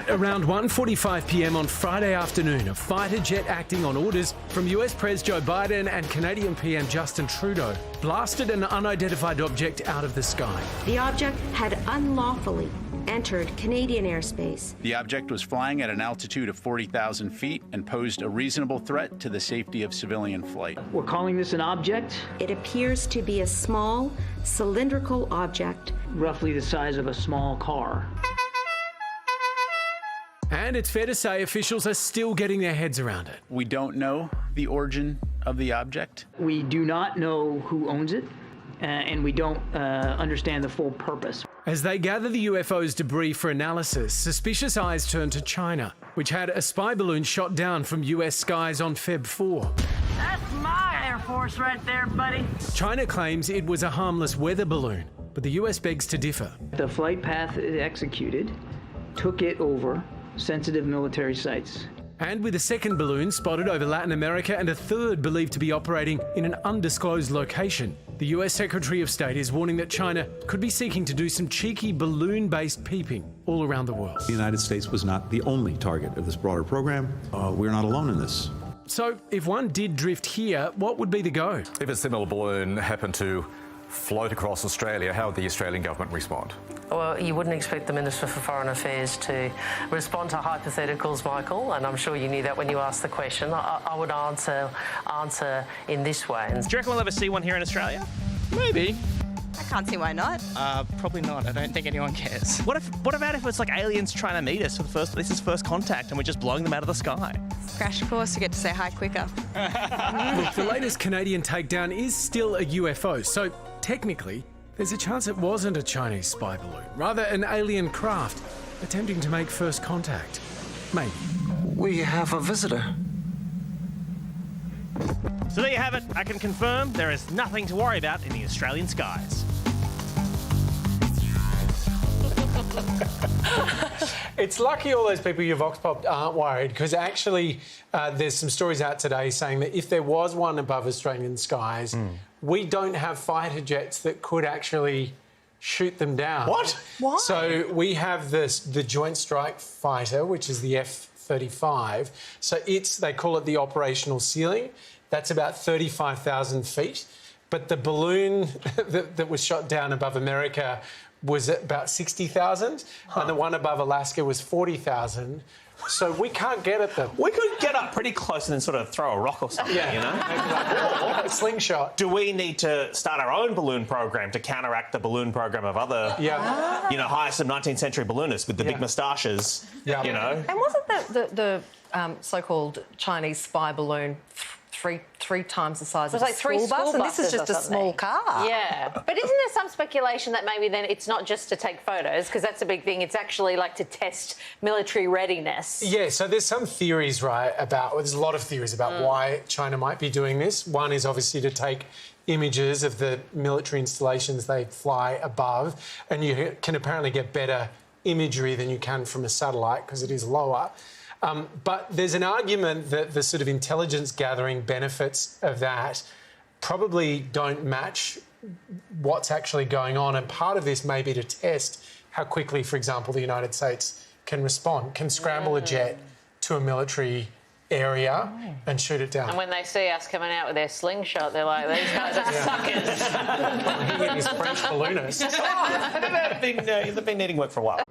At around 1:45 p.m. on Friday afternoon, a fighter jet acting on orders from US Pres Joe Biden and Canadian PM Justin Trudeau blasted an unidentified object out of the sky. The object had unlawfully entered Canadian airspace. The object was flying at an altitude of 40,000 feet and posed a reasonable threat to the safety of civilian flight. We're calling this an object. It appears to be a small, cylindrical object, Roughly the size of a small car. And it's fair to say officials are still getting their heads around it. We don't know the origin of the object. We do not know who owns it, and we don't understand the full purpose. As they gather the UFO's debris for analysis, suspicious eyes turn to China, which had a spy balloon shot down from US skies on Feb 4. That's my Air Force right there, buddy. China claims it was a harmless weather balloon, but the US begs to differ. The flight path it executed took it over sensitive military sites. And with a second balloon spotted over Latin America and a third believed to be operating in an undisclosed location, the US Secretary of State is warning that China could be seeking to do some cheeky balloon-based peeping all around the world. The United States was not the only target of this broader program. We're not alone in this. So if one did drift here, what would be the go? If a similar balloon happened to float across Australia, how would the Australian government respond? Well, you wouldn't expect the Minister for Foreign Affairs to respond to hypotheticals, Michael, and I'm sure you knew that when you asked the question. I would answer in this way. Do you reckon we'll ever see one here in Australia? Maybe. I can't see why not. Probably not. I don't think anyone cares. What about if it's like aliens trying to meet us for this is first contact and we're just blowing them out of the sky? Crash course, you get to say hi quicker. Look, the latest Canadian takedown is still a UFO, so technically there's a chance it wasn't a Chinese spy balloon, rather an alien craft attempting to make first contact. Maybe. We have a visitor. So there you have it. I can confirm there is nothing to worry about in the Australian skies. It's lucky all those people you vox popped aren't worried, because actually there's some stories out today saying that if there was one above Australian skies, we don't have fighter jets that could actually shoot them down. What? Why? So we have the Joint Strike Fighter, which is the F-35. So they call it the operational ceiling. That's about 35,000 feet. But the balloon that was shot down above America was at about 60,000, and the one above Alaska was 40,000. So we can't get at them. We could get up pretty close and then sort of throw a rock or something, you know? A slingshot. Do we need to start our own balloon program to counteract the balloon program of other, hire some 19th century balloonists with the big moustaches, you know? And wasn't the so-called Chinese spy balloon three times the size of a school bus, and this is just a small car? Yeah, but isn't there some speculation that maybe then it's not just to take photos, because that's a big thing, it's actually like to test military readiness? Yeah, so there's some theories, right, there's a lot of theories about why China might be doing this. One is obviously to take images of the military installations they fly above, and you can apparently get better imagery than you can from a satellite because it is lower. But there's an argument that the sort of intelligence gathering benefits of that probably don't match what's actually going on. And part of this may be to test how quickly, for example, the United States can respond, can scramble a jet to a military area and shoot it down. And when they see us coming out with their slingshot, they're like, these guys are suckers. He and his French balloonists. They've been needing work for a while.